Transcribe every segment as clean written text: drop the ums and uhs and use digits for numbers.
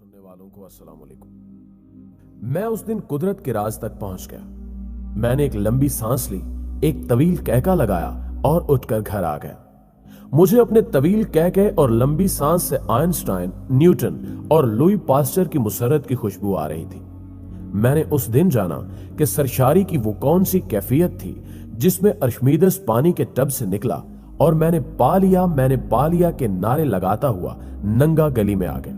सुनने वालों को अस्सलाम वालेकुम। मैं उस दिन कुदरत के राज तक पहुंच गया। मैंने एक लंबी सांस ली, एक तवील कहका लगाया और उठकर घर आ गया। मुझे अपने तवील कहके और लंबी सांस से आइंस्टाइन, न्यूटन और लुई पास्चर की मुसरत की खुशबू आ रही थी। मैंने उस दिन जाना कि सरशारी की वो कौन सी कैफियत थी जिसमें अर्शमीदस पानी के टब से निकला और मैंने पा लिया के नारे लगाता हुआ नंगा गली में आ गया।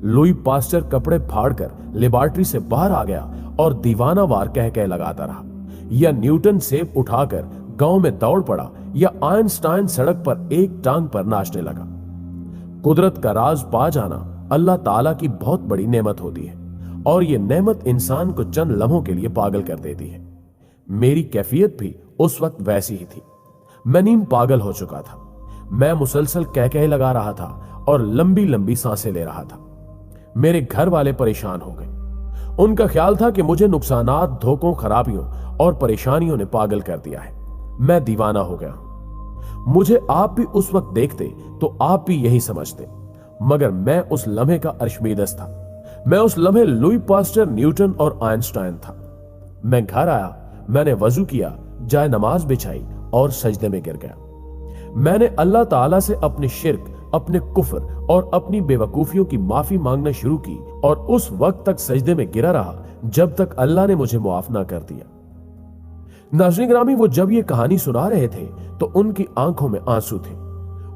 लुई पास्चर कपड़े फाड़कर लेबॉर्ट्री से बाहर आ गया और दीवाना वार कह लगाता रहा, या न्यूटन सेब उठाकर गांव में दौड़ पड़ा, या आइंस्टाइन सड़क पर एक टांग पर नाचने लगा। कुदरत का राज पा जाना अल्लाह ताला की बहुत बड़ी नेमत होती है और यह नेमत इंसान को चंद लम्हों के लिए पागल कर देती है। मेरी कैफियत भी उस वक्त वैसी ही थी। मैं नीम पागल हो चुका था। मैं मुसलसल कह लगा रहा था और लंबी लंबी सांसें ले रहा था। मेरे घर वाले परेशान हो गए। उनका ख्याल था कि मुझे नुकसानात, धोखों, खराबियों और परेशानियों ने पागल कर दिया है। मैं दीवाना हो गया हूं। मुझे आप भी उस वक्त देखते तो आप भी यही समझते, मगर मैं उस लम्हे का अर्शमीदस था। मैं उस लम्हे लुई पास्चर, न्यूटन और आइंस्टाइन था। मैं घर आया, मैंने वजू किया, जाए नमाज बिछाई और सजदे में गिर गया। मैंने अल्लाह ताला से अपने शिर्क, अपने कुफ्र और अपनी बेवकूफियों की माफी मांगना शुरू की और उस वक्त तक सजदे में गिरा रहा जब तक अल्लाह ने मुझे मुआफ ना कर दिया। नाज़रीन ग्रामी, वो जब ये कहानी सुना रहे थे तो उनकी आंखों में आंसू थे।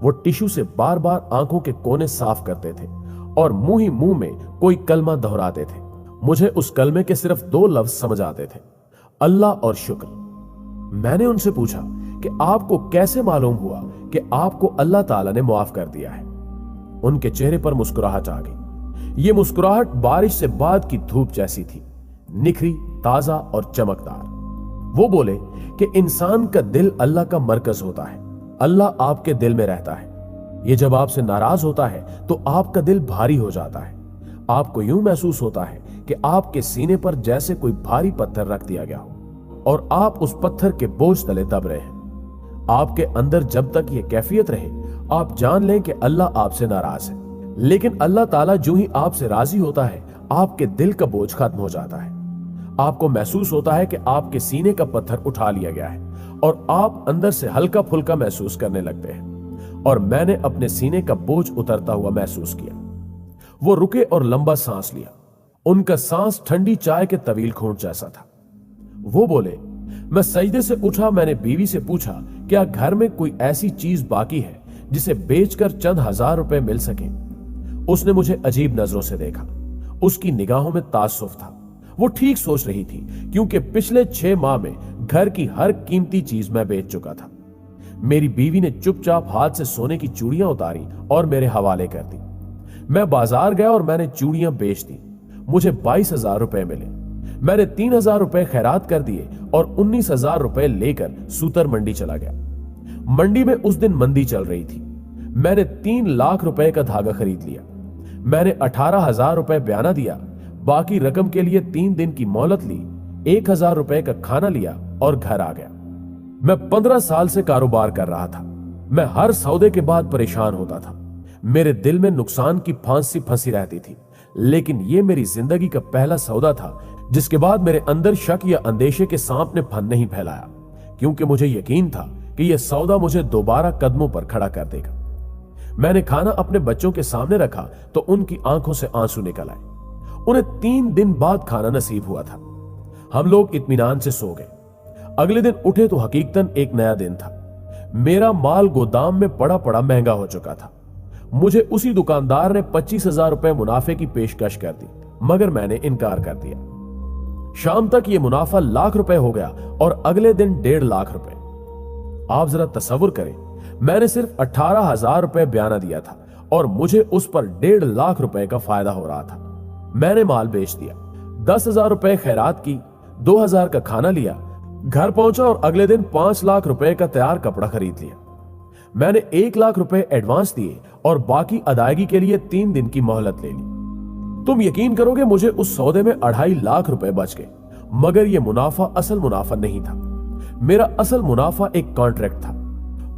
वो टिश्यू से बार बार आंखों के कोने साफ करते थे और मुंह ही मुंह में कोई कलमा दोहराते थे। मुझे उस कलमे के सिर्फ 2 लफ्ज समझ आते थे, अल्लाह और शुक्र। मैंने उनसे पूछा कि आपको कैसे मालूम हुआ कि आपको अल्लाह ताला ने मुआफ कर दिया है? उनके चेहरे पर मुस्कुराहट आ गई। ये मुस्कुराहट बारिश से बाद की धूप जैसी थी, निखरी, ताजा और चमकदार। वो बोले कि इंसान का दिल अल्लाह का मरकज होता है। अल्लाह आपके दिल में रहता है। ये जब आपसे नाराज होता है तो आपका दिल भारी हो जाता है। आपको यूं महसूस होता है कि आपके सीने पर जैसे कोई भारी पत्थर रख दिया गया हो और आप उस पत्थर के बोझ तले दब रहे हैं। आपके अंदर जब तक ये कैफियत रहे, आप जान लें कि अल्लाह आपसे नाराज है। लेकिन अल्लाह ताला जो ही आपसे राजी होता है, आपके दिल का बोझ खत्म हो जाता है। आपको महसूस होता है कि आपके सीने का पत्थर उठा लिया गया है और आप अंदर से हल्का फुल्का महसूस करने लगते हैं। और मैंने अपने सीने का बोझ उतरता हुआ महसूस किया। वो रुके और लंबा सांस लिया। उनका सांस ठंडी चाय के तवील घूंट जैसा था। वो बोले, मैं सजदे से उठा। मैंने बीवी से पूछा, क्या घर में कोई ऐसी चीज बाकी है जिसे बेचकर चंद हजार रुपए मिल सके? उसने मुझे अजीब नजरों से देखा। उसकी निगाहों में तासुफ था। वो ठीक सोच रही थी, क्योंकि पिछले 6 माह में घर की हर कीमती चीज मैं बेच चुका था। मेरी बीवी ने चुपचाप हाथ से सोने की चूड़ियां उतारी और मेरे हवाले कर दी। मैं बाजार गया और मैंने चूड़ियां बेच दी। मुझे 22,000 रुपए मिले। मैंने 3,000 रुपए खैरात कर दिए और 19,000 रुपए लेकर सूतर मंडी चला गया। मंडी में उस दिन मंदी चल रही थी। मैंने 3 लाख रुपए का धागा खरीद लिया। मैंने 18,000 रुपए बयाना दिया। बाकी रकम के लिए 3 दिन की मोहलत ली, 1,000 रुपए का खाना लिया और घर आ गया। मैं 15 साल से कारोबार कर रहा था। मैं हर सौदे के बाद परेशान होता था। मेरे दिल में नुकसान की फांसी फंसी रहती थी। लेकिन यह मेरी जिंदगी का पहला सौदा था जिसके बाद मेरे अंदर शक या अंदेशे के सांप ने फन नहीं फैलाया, क्योंकि मुझे यकीन था कि यह सौदा मुझे दोबारा कदमों पर खड़ा कर देगा। मैंने खाना अपने बच्चों के सामने रखा तो उनकी आंखों से आंसू निकल आए। उन्हें 3 दिन बाद खाना नसीब हुआ था। हम लोग इत्मीनान से सो गए। अगले दिन उठे तो हकीकतन एक नया दिन था। मेरा माल गोदाम में पड़ा पड़ा महंगा हो चुका था। मुझे उसी दुकानदार ने 25,000 रुपए मुनाफे की पेशकश कर दी, मगर मैंने इनकार कर दिया। शाम तक यह मुनाफा लाख रुपए हो गया और अगले दिन 1.5 लाख रुपए। आप जरा तसव्वुर करें, मैंने सिर्फ 18,000 रुपए बयाना दिया था और मुझे उस पर 1.5 लाख रुपए का फायदा हो रहा था। मैंने माल बेच दिया, 10,000 रुपए खैरात की, 2,000 का खाना लिया, घर पहुंचा और अगले दिन 5 लाख रुपए का तैयार कपड़ा खरीद लिया। मैंने 1 लाख रुपए एडवांस दिए और बाकी अदायगी के लिए 3 दिन की मोहलत ले ली। तुम यकीन करोगे, मुझे उस सौदे में 2.5 लाख रुपए बच गए, मगर यह मुनाफा असल मुनाफा नहीं था। मेरा असल मुनाफा एक कॉन्ट्रैक्ट था।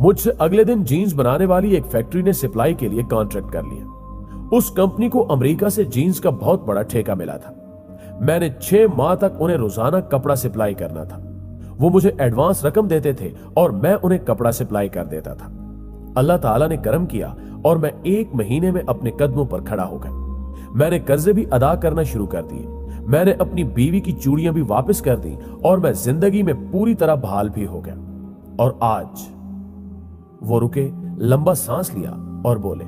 मुझसे अगले दिन जीन्स बनाने वाली एक फैक्ट्री ने सप्लाई के लिए कॉन्ट्रैक्ट कर लिया। उस कंपनी को अमेरिका से जीन्स का बहुत बड़ा ठेका मिला था। मैंने 6 माह तक उन्हें रोजाना कपड़ा सप्लाई करना था। वो मुझे एडवांस रकम देते थे और मैं उन्हें कपड़ा सप्लाई कर देता था। अल्लाह ताला ने करम किया और मैं 1 महीने में अपने कदमों पर खड़ा हो गया। मैंने कर्जे भी अदा करना शुरू कर दिए। मैंने अपनी बीवी की चूड़ियां भी वापस कर दी और मैं जिंदगी में पूरी तरह बहाल भी हो गया। और आज वो रुके, लंबा सांस लिया और बोले,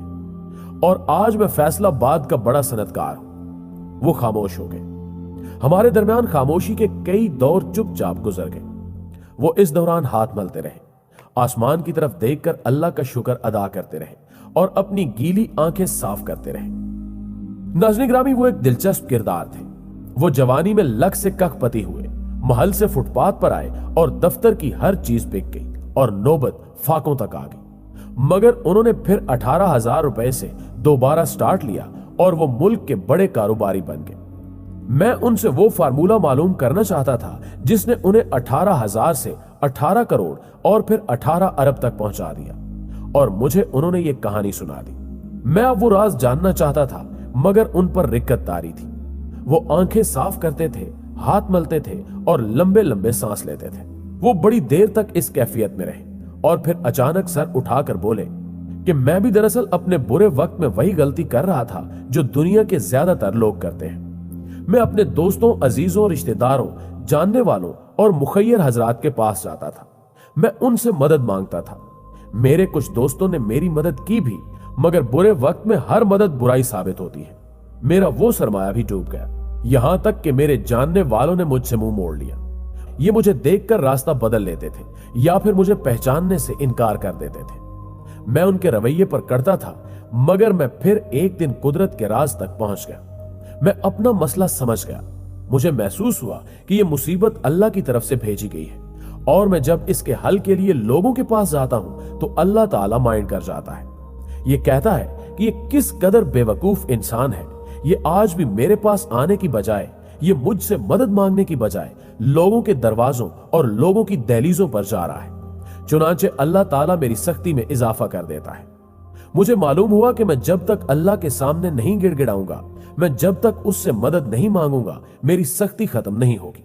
और आज मैं फैसलाबाद का बड़ा सनतकार हूं। वो खामोश हो गए। हमारे दरमियान खामोशी के कई दौर चुपचाप गुजर गए। वो इस दौरान हाथ मलते रहे, आसमान की तरफ देखकर अल्लाह का शुक्र अदा करते रहे और अपनी गीली आंखें साफ करते रहे। नाज़रीन ग्रामी, वो एक दिलचस्प किरदार थे। वो जवानी में लक से कखपति हुए, महल से फुटपाथ पर आए और दफ्तर की हर चीज बिक गई और नौबत फाकों तक आ गई। मगर उन्होंने फिर 18,000 रुपए से दोबारा स्टार्ट लिया और वो मुल्क के बड़े कारोबारी बन गए। मैं उनसे वो फार्मूला मालूम करना चाहता था जिसने उन्हें 18,000 से 18 करोड़ और फिर 18 अरब तक पहुंचा दिया, और मुझे उन्होंने ये कहानी सुना दी। मैं अब वो राज जानना चाहता था, मगर उन पर रिक्कत तारी थी। वो आंखें साफ करते थे, हाथ मलते थे और लंबे लंबे सांस लेते थे। वो बड़ी देर तक इस कैफियत में रहे और फिर अचानक सर उठाकर बोले कि मैं भी दरअसल अपने बुरे वक्त में वही गलती कर रहा था जो दुनिया के ज्यादातर लोग करते हैं। मैं अपने दोस्तों, अजीजों, रिश्तेदारों, जानने वालों और मुखय्यर हजरात के पास जाता था। मैं उनसे मदद मांगता था। मेरे कुछ दोस्तों ने मेरी मदद की भी, मगर बुरे वक्त में हर मदद बुराई साबित होती है। मेरा वो सरमाया भी डूब गया, यहां तक कि मेरे जानने वालों ने मुझसे मुंह मोड़ लिया। ये मुझे देखकर रास्ता बदल लेते थे या फिर मुझे पहचानने से इनकार कर देते थे। मैं उनके रवैये पर कड़ता था, मगर मैं फिर एक दिन कुदरत के राज तक पहुंच गया। मैं अपना मसला समझ गया। मुझे महसूस हुआ कि यह मुसीबत अल्लाह की तरफ से भेजी गई है, और मैं जब इसके हल के लिए लोगों के पास जाता हूं तो अल्लाह ताला माइंड कर जाता है। यह कहता है कि यह किस कदर बेवकूफ इंसान है। ये आज भी मेरे पास आने की बजाय, ये मुझसे मदद मांगने की बजाय लोगों के दरवाजों और लोगों की दहलीजों पर जा रहा है। चुनांचे अल्लाह ताला मेरी सख्ती में इजाफा कर देता है। मुझे मालूम हुआ कि मैं जब तक अल्लाह के सामने नहीं गिड़गिड़ाऊंगा, मैं जब तक उससे मदद नहीं मांगूंगा, मेरी सख्ती खत्म नहीं होगी।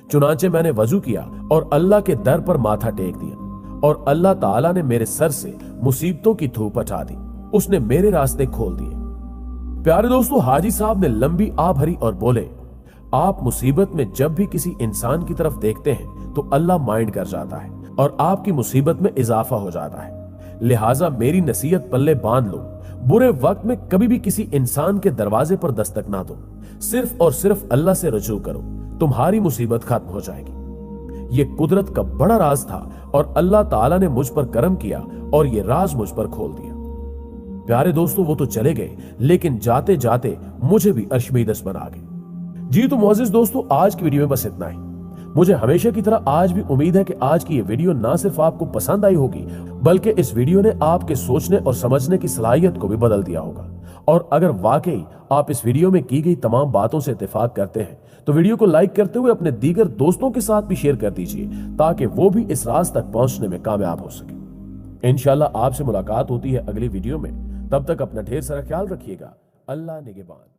चुनांचे मैंने वजू किया और अल्लाह के दर पर माथा टेक दिया, और अल्लाह ताला ने मेरे सर से मुसीबतों की धूप हटा दी। उसने मेरे रास्ते खोल दिए। प्यारे दोस्तों, हाजी साहब ने लंबी आ भरी और बोले, आप मुसीबत में जब भी किसी इंसान की तरफ देखते हैं तो अल्लाह माइंड कर जाता है और आपकी मुसीबत में इजाफा हो जाता है। लिहाजा मेरी नसीहत पल्ले बांध लो, बुरे वक्त में कभी भी किसी इंसान के दरवाजे पर दस्तक ना दो। सिर्फ और सिर्फ अल्लाह से रजू करो, तुम्हारी मुसीबत खत्म हो जाएगी। ये कुदरत का बड़ा राज था और अल्लाह ताला ने मुझ पर करम किया और ये राज मुझ पर खोल दिया। प्यारे दोस्तों, वो तो चले गए, लेकिन जाते जाते मुझे भी अर्शमीदस बना गए। जी तो मोअज़्ज़िज़ दोस्तों, आज की वीडियो में बस इतना ही। मुझे हमेशा की तरह आज भी उम्मीद है कि आज की ये वीडियो ना सिर्फ आपको पसंद आई होगी, बल्कि इस वीडियो ने आपके सोचने और समझने की सलाहियत को भी बदल दिया होगा। और अगर वाकई आप इस वीडियो में की गई तमाम बातों से इत्तेफाक करते हैं तो वीडियो को लाइक करते हुए अपने दीगर दोस्तों के साथ भी शेयर कर दीजिए, ताकि वो भी इस राज तक पहुंचने में कामयाब हो सके। इंशाल्लाह आपसे मुलाकात होती है अगली वीडियो में। तब तक अपना ढेर सारा ख्याल रखिएगा। अल्लाह निगहबान।